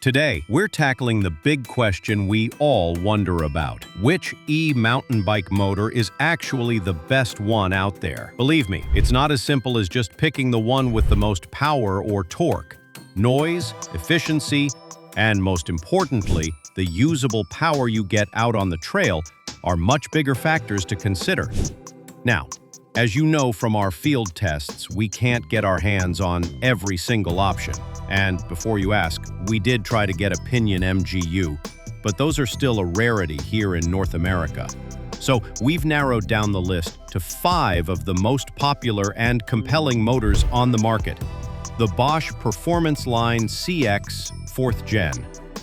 Today, we're tackling the big question we all wonder about. Which e-mountain bike motor is actually the best one out there? Believe me, it's not as simple as just picking the one with the most power or torque. Noise, efficiency, and most importantly, the usable power you get out on the trail are much bigger factors to consider. Now, as you know from our field tests, we can't get our hands on every single option. And before you ask, we did try to get a Pinion MGU, but those are still a rarity here in North America. So we've narrowed down the list to 5 of the most popular and compelling motors on the market. The Bosch Performance Line CX 4th Gen,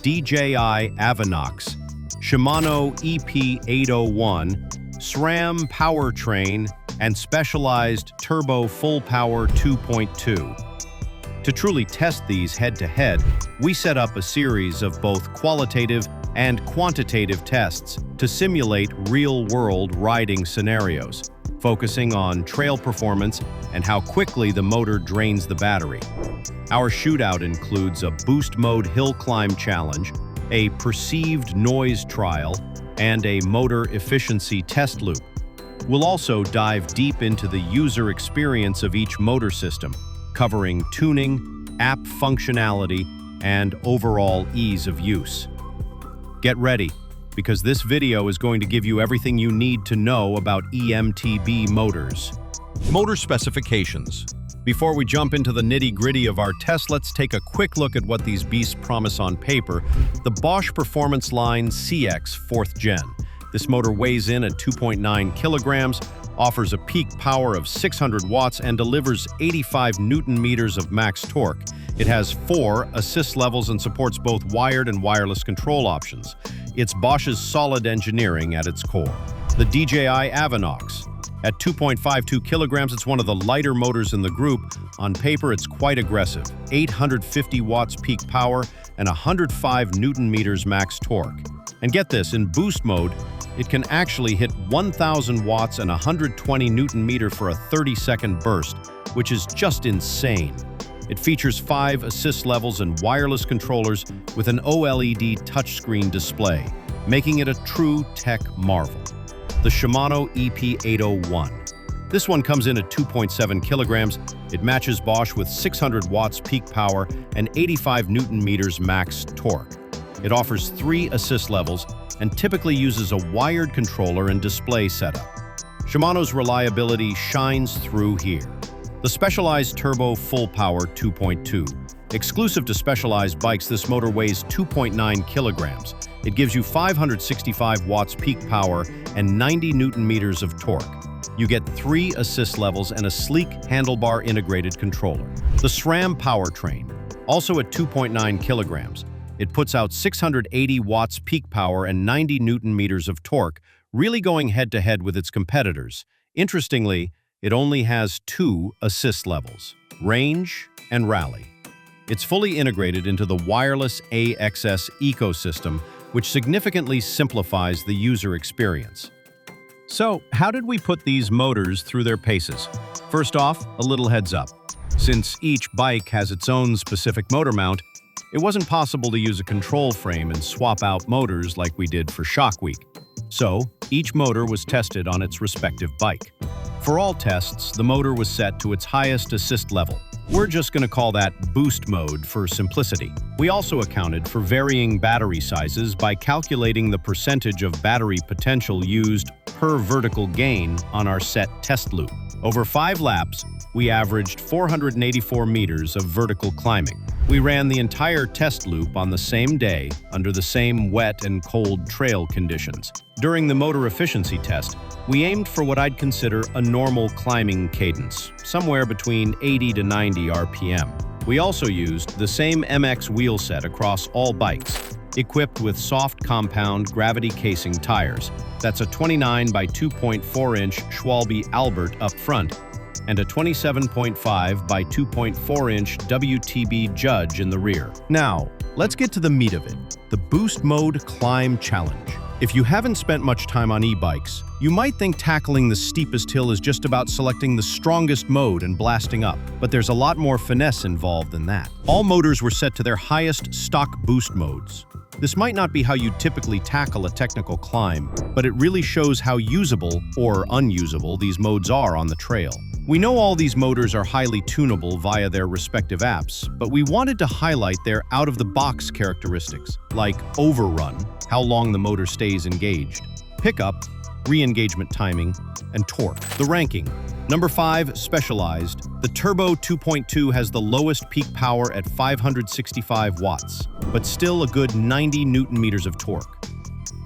DJI Avinox, Shimano EP801, SRAM Powertrain, and specialized turbo full power 2.2. To truly test these head-to-head, we set up a series of both qualitative and quantitative tests to simulate real-world riding scenarios, focusing on trail performance and how quickly the motor drains the battery. Our shootout includes a boost mode hill climb challenge, a perceived noise trial, and a motor efficiency test loop. We'll also dive deep into the user experience of each motor system, covering tuning, app functionality, and overall ease of use. Get ready, because this video is going to give you everything you need to know about e-MTB motors. Motor specifications. Before we jump into the nitty-gritty of our test, let's take a quick look at what these beasts promise on paper. The Bosch Performance Line CX 4th Gen. This motor weighs in at 2.9 kilograms, offers a peak power of 600 watts, and delivers 85 Newton-meters of max torque. It has 4 assist levels and supports both wired and wireless control options. It's Bosch's solid engineering at its core. The DJI Avinox. At 2.52 kilograms, it's one of the lighter motors in the group. On paper, it's quite aggressive. 850 watts peak power and 105 Newton-meters max torque. And get this, in boost mode, it can actually hit 1,000 watts and 120 Newton-meter for a 30-second burst, which is just insane. It features 5 assist levels and wireless controllers with an OLED touchscreen display, making it a true tech marvel. The Shimano EP801. This one comes in at 2.7 kilograms. It matches Bosch with 600 watts peak power and 85 Newton-meters max torque. It offers 3 assist levels and typically uses a wired controller and display setup. Shimano's reliability shines through here. The Specialized Turbo Full Power 2.2. Exclusive to Specialized bikes, this motor weighs 2.9 kilograms. It gives you 565 watts peak power and 90 Newton-meters of torque. You get 3 assist levels and a sleek handlebar integrated controller. The SRAM Powertrain, also at 2.9 kilograms. It puts out 680 watts peak power and 90 Newton-meters of torque, really going head-to-head with its competitors. Interestingly, it only has 2 assist levels, range and rally. It's fully integrated into the wireless AXS ecosystem, which significantly simplifies the user experience. So, how did we put these motors through their paces? First off, a little heads up. Since each bike has its own specific motor mount, it wasn't possible to use a control frame and swap out motors like we did for Shock Week. So, each motor was tested on its respective bike. For all tests, the motor was set to its highest assist level. We're just going to call that boost mode for simplicity. We also accounted for varying battery sizes by calculating the percentage of battery potential used per vertical gain on our set test loop. Over 5 laps, we averaged 484 meters of vertical climbing. We ran the entire test loop on the same day under the same wet and cold trail conditions. During the motor efficiency test, we aimed for what I'd consider a normal climbing cadence, somewhere between 80 to 90 RPM. We also used the same MX wheel set across all bikes, equipped with soft compound gravity casing tires. That's a 29 by 2.4 inch Schwalbe Albert up front, and a 27.5 by 2.4-inch WTB Judge in the rear. Now, let's get to the meat of it, the Boost Mode Climb Challenge. If you haven't spent much time on e-bikes, you might think tackling the steepest hill is just about selecting the strongest mode and blasting up, but there's a lot more finesse involved than that. All motors were set to their highest stock boost modes. This might not be how you typically tackle a technical climb, but it really shows how usable or unusable these modes are on the trail. We know all these motors are highly tunable via their respective apps, but we wanted to highlight their out-of-the-box characteristics, like overrun, how long the motor stays engaged, pickup, re-engagement timing, and torque. The ranking. Number 5, Specialized. The Turbo 2.2 has the lowest peak power at 565 watts, but still a good 90 Newton-meters of torque.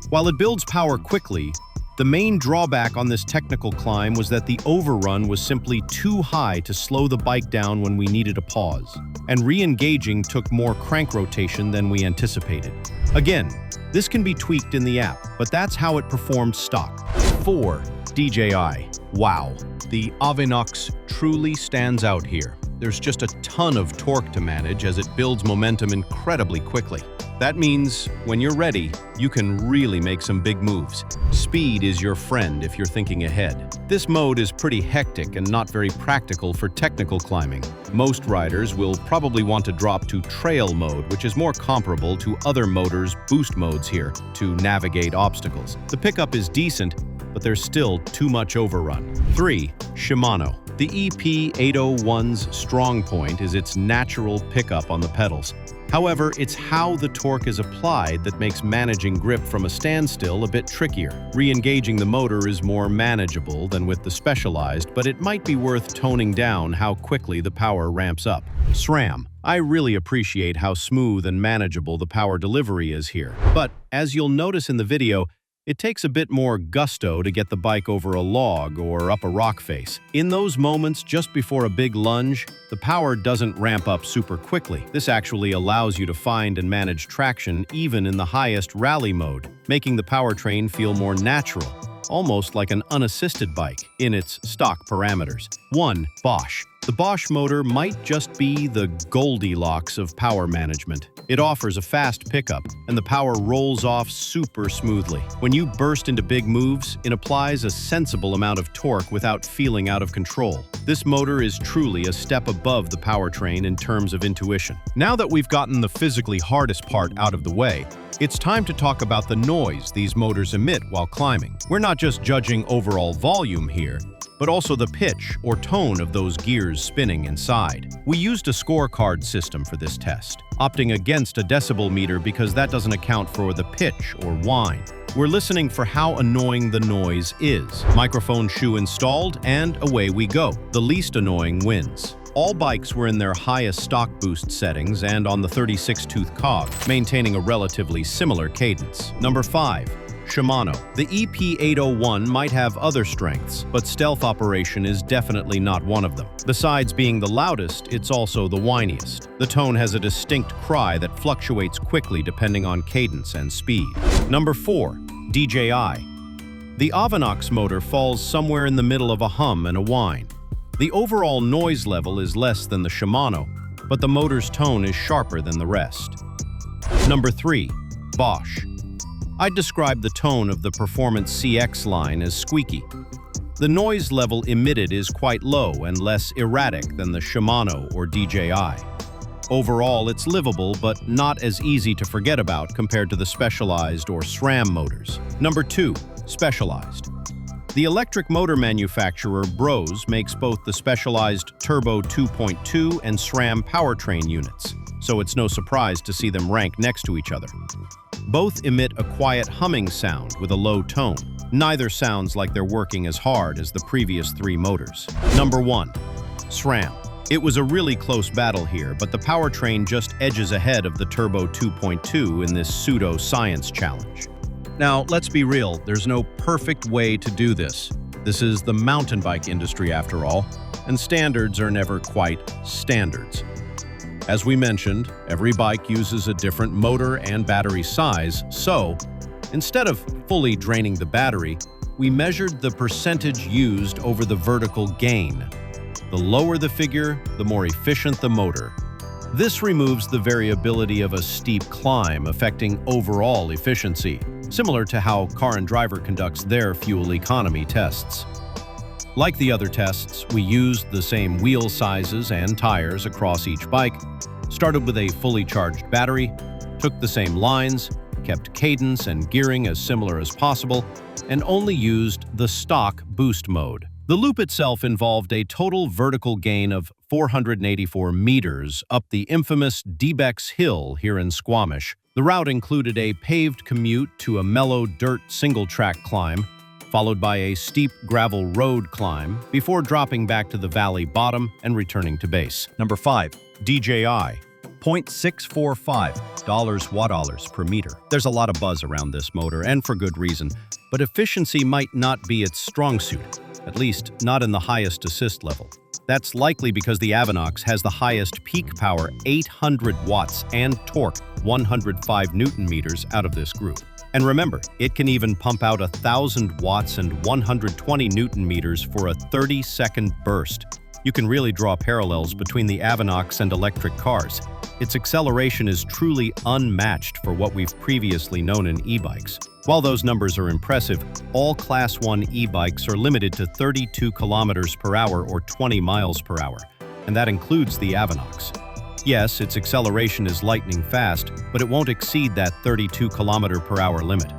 While it builds power quickly, the main drawback on this technical climb was that the overrun was simply too high to slow the bike down when we needed a pause, and re-engaging took more crank rotation than we anticipated. Again, this can be tweaked in the app, but that's how it performed stock. 4. DJI. Wow, the Avinox truly stands out here. There's just a ton of torque to manage as it builds momentum incredibly quickly. That means, when you're ready, you can really make some big moves. Speed is your friend if you're thinking ahead. This mode is pretty hectic and not very practical for technical climbing. Most riders will probably want to drop to trail mode, which is more comparable to other motors' boost modes here, to navigate obstacles. The pickup is decent, but there's still too much overrun. 3. Shimano. The EP801's strong point is its natural pickup on the pedals. However, it's how the torque is applied that makes managing grip from a standstill a bit trickier. Re-engaging the motor is more manageable than with the Specialized, but it might be worth toning down how quickly the power ramps up. SRAM. I really appreciate how smooth and manageable the power delivery is here. But, as you'll notice in the video, it takes a bit more gusto to get the bike over a log or up a rock face. In those moments just before a big lunge, the power doesn't ramp up super quickly. This actually allows you to find and manage traction even in the highest rally mode, making the powertrain feel more natural, almost like an unassisted bike in its stock parameters. 1. Bosch. The Bosch motor might just be the Goldilocks of power management. It offers a fast pickup, and the power rolls off super smoothly. When you burst into big moves, it applies a sensible amount of torque without feeling out of control. This motor is truly a step above the powertrain in terms of intuition. Now that we've gotten the physically hardest part out of the way, it's time to talk about the noise these motors emit while climbing. We're not just judging overall volume here, but also the pitch or tone of those gears spinning inside. We used a scorecard system for this test, opting against a decibel meter because that doesn't account for the pitch or whine. We're listening for how annoying the noise is. Microphone shoe installed, and away we go. The least annoying wins. All bikes were in their highest stock boost settings and on the 36-tooth cog, maintaining a relatively similar cadence. Number 5. Shimano. The EP801 might have other strengths, but stealth operation is definitely not one of them. Besides being the loudest, it's also the whiniest. The tone has a distinct cry that fluctuates quickly depending on cadence and speed. Number 4. DJI. The Avinox motor falls somewhere in the middle of a hum and a whine. The overall noise level is less than the Shimano, but the motor's tone is sharper than the rest. Number 3. Bosch. I'd describe the tone of the Performance CX line as squeaky. The noise level emitted is quite low and less erratic than the Shimano or DJI. Overall, it's livable, but not as easy to forget about compared to the Specialized or SRAM motors. Number 2. Specialized. The electric motor manufacturer Bros makes both the Specialized Turbo 2.2 and SRAM Powertrain units, so it's no surprise to see them ranked next to each other. Both emit a quiet humming sound with a low tone. Neither sounds like they're working as hard as the previous 3 motors. Number 1. SRAM. It was a really close battle here, but the powertrain just edges ahead of the Turbo 2.2 in this pseudo-science challenge. Now, let's be real, there's no perfect way to do this. This is the mountain bike industry after all, and standards are never quite standards. As we mentioned, every bike uses a different motor and battery size, so instead of fully draining the battery, we measured the percentage used over the vertical gain. The lower the figure, the more efficient the motor. This removes the variability of a steep climb, affecting overall efficiency, similar to how Car and Driver conducts their fuel economy tests. Like the other tests, we used the same wheel sizes and tires across each bike, started with a fully charged battery, took the same lines, kept cadence and gearing as similar as possible, and only used the stock boost mode. The loop itself involved a total vertical gain of 484 meters up the infamous Ebike Hill here in Squamish. The route included a paved commute to a mellow dirt single-track climb, followed by a steep gravel road climb, before dropping back to the valley bottom and returning to base. Number 5. DJI. 0.645 watt-hours per meter. There's a lot of buzz around this motor, and for good reason, but efficiency might not be its strong suit, at least not in the highest assist level. That's likely because the Avinox has the highest peak power 800 watts and torque 105 newton meters out of this group. And remember, it can even pump out 1,000 watts and 120 newton meters for a 30-second burst. You can really draw parallels between the Avinox and electric cars. Its acceleration is truly unmatched for what we've previously known in e-bikes. While those numbers are impressive, all Class 1 e-bikes are limited to 32 kilometers per hour or 20 miles per hour, and that includes the Avinox. Yes, its acceleration is lightning fast, but it won't exceed that 32 kilometer per hour limit.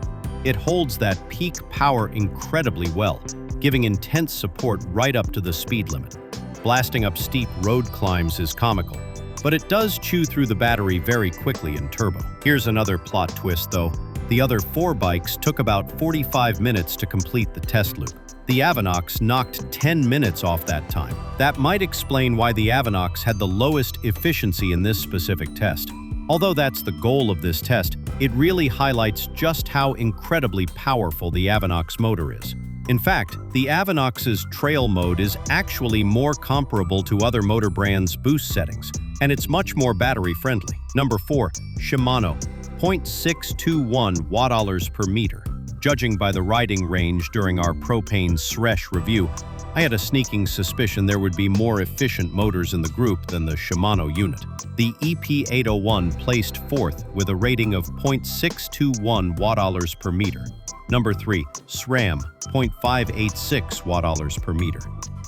It holds that peak power incredibly well, giving intense support right up to the speed limit. Blasting up steep road climbs is comical, but it does chew through the battery very quickly in turbo. Here's another plot twist, though. The other 4 bikes took about 45 minutes to complete the test loop. The Avinox knocked 10 minutes off that time. That might explain why the Avinox had the lowest efficiency in this specific test. Although that's the goal of this test, it really highlights just how incredibly powerful the Avinox motor is. In fact, the Avinox's trail mode is actually more comparable to other motor brands' boost settings, and it's much more battery-friendly. Number 4. Shimano. 0.621 watt-hours per meter. Judging by the riding range during our propane SRAM review, I had a sneaking suspicion there would be more efficient motors in the group than the Shimano unit. The EP801 placed 4th with a rating of 0.621 watt-hours per meter. Number 3. SRAM. 0.586 watt-hours per meter.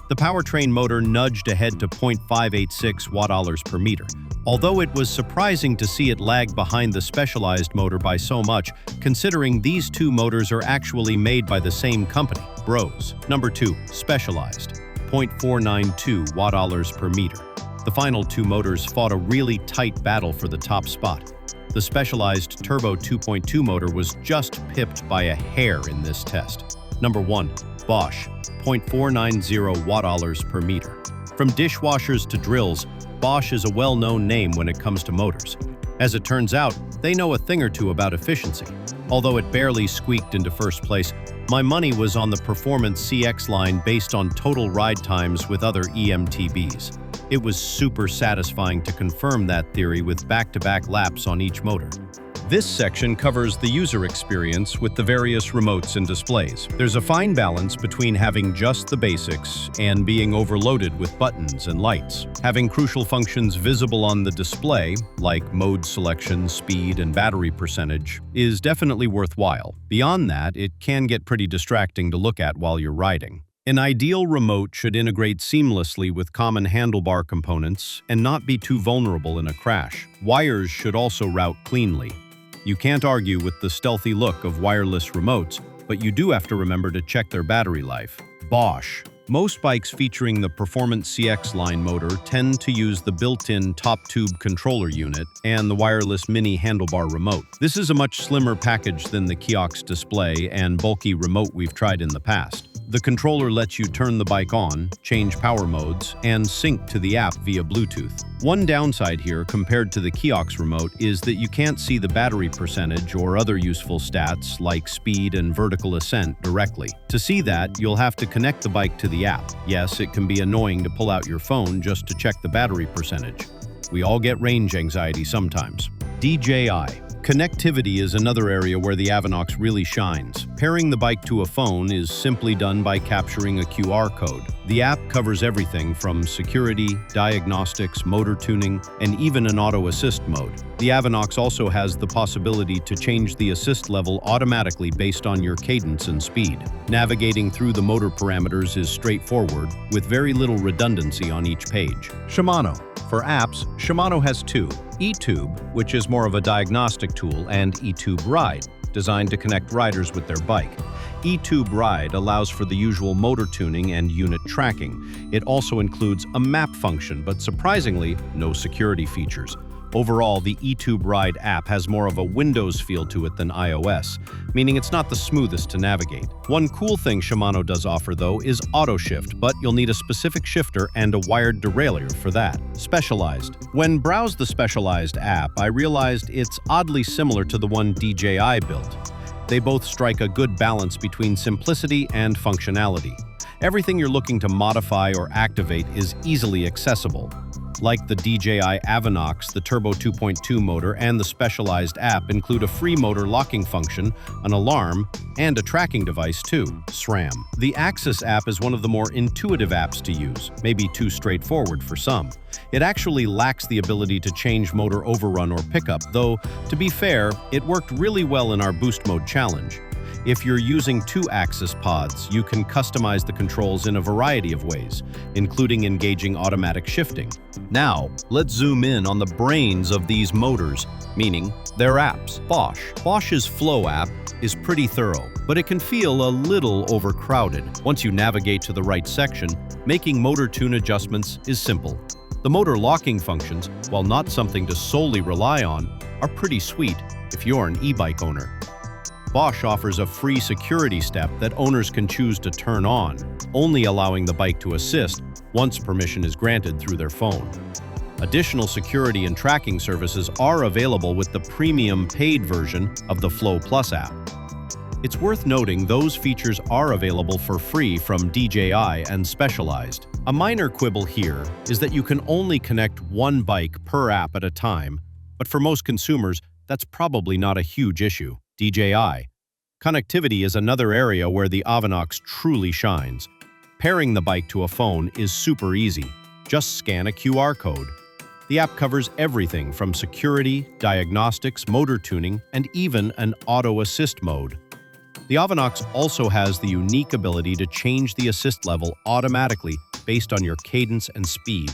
The powertrain motor nudged ahead to 0.586 watt-hours per meter, although it was surprising to see it lag behind the specialized motor by so much, considering these two motors are actually made by the same company, Bros. Number 2. Specialized. 0.492 watt-hours per meter. The final 2 motors fought a really tight battle for the top spot. The Specialized Turbo 2.2 motor was just pipped by a hair in this test. Number 1. Bosch. 0.490 watt-hours per meter. From dishwashers to drills, Bosch is a well-known name when it comes to motors. As it turns out, they know a thing or two about efficiency. Although it barely squeaked into first place, my money was on the Performance CX line based on total ride times with other e-MTBs. It was super satisfying to confirm that theory with back-to-back laps on each motor. This section covers the user experience with the various remotes and displays. There's a fine balance between having just the basics and being overloaded with buttons and lights. Having crucial functions visible on the display, like mode selection, speed, and battery percentage, is definitely worthwhile. Beyond that, it can get pretty distracting to look at while you're riding. An ideal remote should integrate seamlessly with common handlebar components and not be too vulnerable in a crash. Wires should also route cleanly. You can't argue with the stealthy look of wireless remotes, but you do have to remember to check their battery life. Bosch. Most bikes featuring the Performance CX line motor tend to use the built-in top-tube controller unit and the wireless mini handlebar remote. This is a much slimmer package than the kiosk display and bulky remote we've tried in the past. The controller lets you turn the bike on, change power modes, and sync to the app via Bluetooth. One downside here compared to the kiosk remote is that you can't see the battery percentage or other useful stats like speed and vertical ascent directly. To see that, you'll have to connect the bike to the app. Yes, it can be annoying to pull out your phone just to check the battery percentage. We all get range anxiety sometimes. DJI. Connectivity is another area where the Avinox really shines. Pairing the bike to a phone is simply done by capturing a QR code. The app covers everything from security, diagnostics, motor tuning, and even an auto assist mode. The Avinox also has the possibility to change the assist level automatically based on your cadence and speed. Navigating through the motor parameters is straightforward, with very little redundancy on each page. Shimano. For apps, Shimano has two: e-Tube, which is more of a diagnostic tool, and e-Tube Ride, designed to connect riders with their bike. e-Tube Ride allows for the usual motor tuning and unit tracking. It also includes a map function, but surprisingly, no security features. Overall, the e-Tube Ride app has more of a Windows feel to it than iOS, meaning it's not the smoothest to navigate. One cool thing Shimano does offer, though, is auto shift, but you'll need a specific shifter and a wired derailleur for that. Specialized. When browsed the Specialized app, I realized it's oddly similar to the one DJI built. They both strike a good balance between simplicity and functionality. Everything you're looking to modify or activate is easily accessible. Like the DJI Avinox, the Turbo 2.2 motor and the Specialized app include a free motor locking function, an alarm, and a tracking device too, SRAM. The Axis app is one of the more intuitive apps to use, maybe too straightforward for some. It actually lacks the ability to change motor overrun or pickup, though, to be fair, it worked really well in our Boost Mode challenge. If you're using two Axis pods, you can customize the controls in a variety of ways, including engaging automatic shifting. Now, let's zoom in on the brains of these motors, meaning their apps. Bosch's Flow app is pretty thorough, but it can feel a little overcrowded. Once you navigate to the right section, making motor tune adjustments is simple. The motor locking functions, while not something to solely rely on, are pretty sweet if you're an e-bike owner. Bosch offers a free security step that owners can choose to turn on, only allowing the bike to assist once permission is granted through their phone. Additional security and tracking services are available with the premium paid version of the Flow Plus app. It's worth noting those features are available for free from DJI and Specialized. A minor quibble here is that you can only connect one bike per app at a time, but for most consumers, that's probably not a huge issue. DJI. Connectivity is another area where the Avinox truly shines. Pairing the bike to a phone is super easy. Just scan a QR code. The app covers everything from security, diagnostics, motor tuning, and even an auto assist mode. The Avinox also has the unique ability to change the assist level automatically based on your cadence and speed.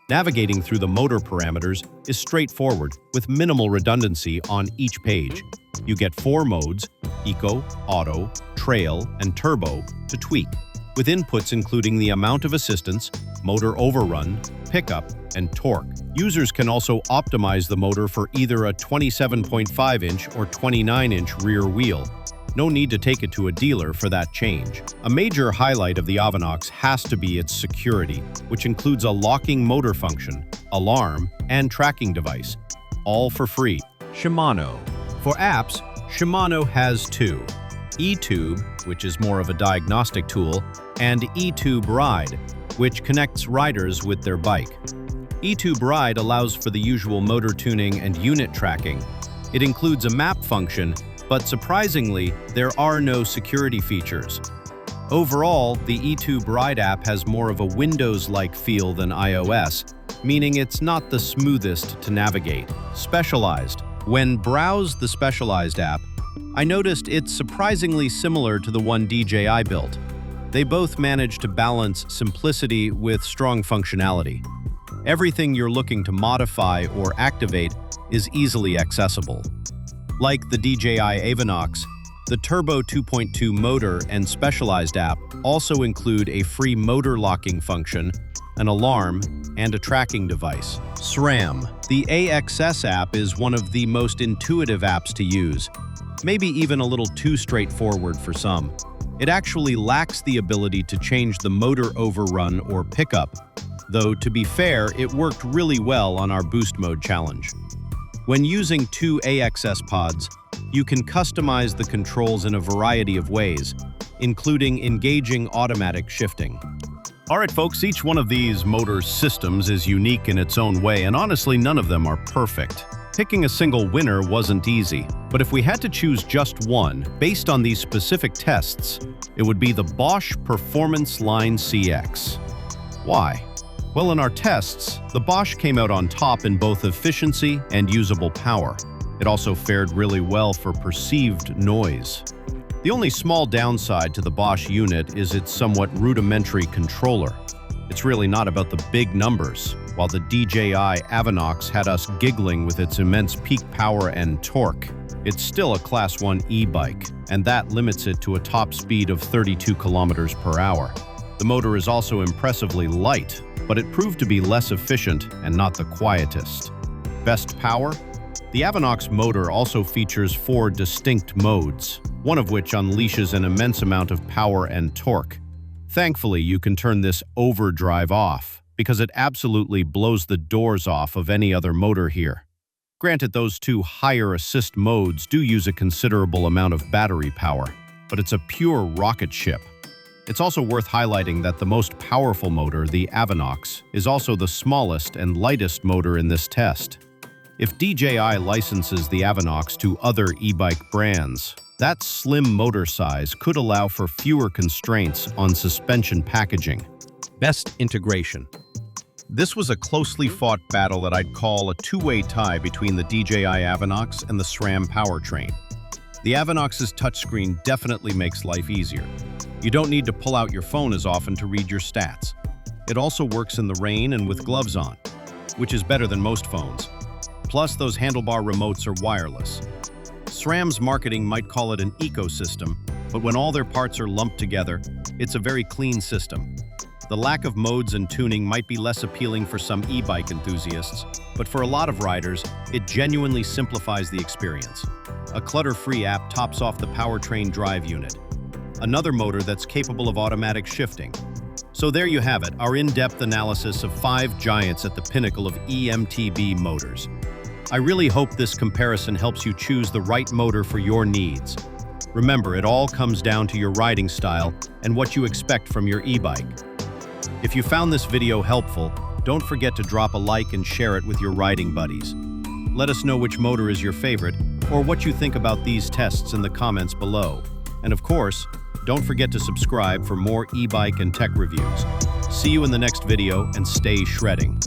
Navigating through the motor parameters is straightforward, with minimal redundancy on each page. You get 4 modes, Eco, Auto, Trail, and Turbo, to tweak, with inputs including the amount of assistance, motor overrun, pickup, and torque. Users can also optimize the motor for either a 27.5-inch or 29-inch rear wheel. No need to take it to a dealer for that change. A major highlight of the Avinox has to be its security, which includes a locking motor function, alarm, and tracking device, all for free. Shimano. For apps, Shimano has two: e-Tube, which is more of a diagnostic tool, and e-Tube Ride, which connects riders with their bike. e-Tube Ride allows for the usual motor tuning and unit tracking. It includes a map function, but surprisingly, there are no security features. Overall, the e-Tube Ride app has more of a Windows-like feel than iOS, meaning it's not the smoothest to navigate. Specialized. When browsed the Specialized app, I noticed it's surprisingly similar to the one DJI built. They both manage to balance simplicity with strong functionality. Everything you're looking to modify or activate is easily accessible. Like the DJI Avinox, the Turbo 2.2 motor and Specialized app also include a free motor locking function, an alarm, and a tracking device. SRAM. The AXS app is one of the most intuitive apps to use, maybe even a little too straightforward for some. It actually lacks the ability to change the motor overrun or pickup, though to be fair, it worked really well on our Boost Mode challenge. When using two AXS pods, you can customize the controls in a variety of ways, including engaging automatic shifting. All right, folks, each one of these motor systems is unique in its own way, and honestly, none of them are perfect. Picking a single winner wasn't easy, but if we had to choose just one, based on these specific tests, it would be the Bosch Performance Line CX. Why? Well, in our tests, the Bosch came out on top in both efficiency and usable power. It also fared really well for perceived noise. The only small downside to the Bosch unit is its somewhat rudimentary controller. It's really not about the big numbers. While the DJI Avinox had us giggling with its immense peak power and torque, it's still a Class 1 e-bike, and that limits it to a top speed of 32 kilometers per hour. The motor is also impressively light, but it proved to be less efficient and not the quietest. Best power? The Avinox motor also features 4 distinct modes, one of which unleashes an immense amount of power and torque. Thankfully, you can turn this overdrive off, because it absolutely blows the doors off of any other motor here. Granted, those 2 higher assist modes do use a considerable amount of battery power, but it's a pure rocket ship. It's also worth highlighting that the most powerful motor, the Avinox, is also the smallest and lightest motor in this test. If DJI licenses the Avinox to other e-bike brands, that slim motor size could allow for fewer constraints on suspension packaging. Best integration. This was a closely fought battle that I'd call a two-way tie between the DJI Avinox and the SRAM Powertrain. The Avinox's touchscreen definitely makes life easier. You don't need to pull out your phone as often to read your stats. It also works in the rain and with gloves on, which is better than most phones. Plus, those handlebar remotes are wireless. SRAM's marketing might call it an ecosystem, but when all their parts are lumped together, it's a very clean system. The lack of modes and tuning might be less appealing for some e-bike enthusiasts, but for a lot of riders, it genuinely simplifies the experience. A clutter-free app tops off the powertrain drive unit, another motor that's capable of automatic shifting. So there you have it, our in-depth analysis of 5 giants at the pinnacle of e-MTB motors. I really hope this comparison helps you choose the right motor for your needs. Remember, it all comes down to your riding style and what you expect from your e-bike. If you found this video helpful, don't forget to drop a like and share it with your riding buddies. Let us know which motor is your favorite or what you think about these tests in the comments below. And of course, don't forget to subscribe for more e-bike and tech reviews. See you in the next video and stay shredding.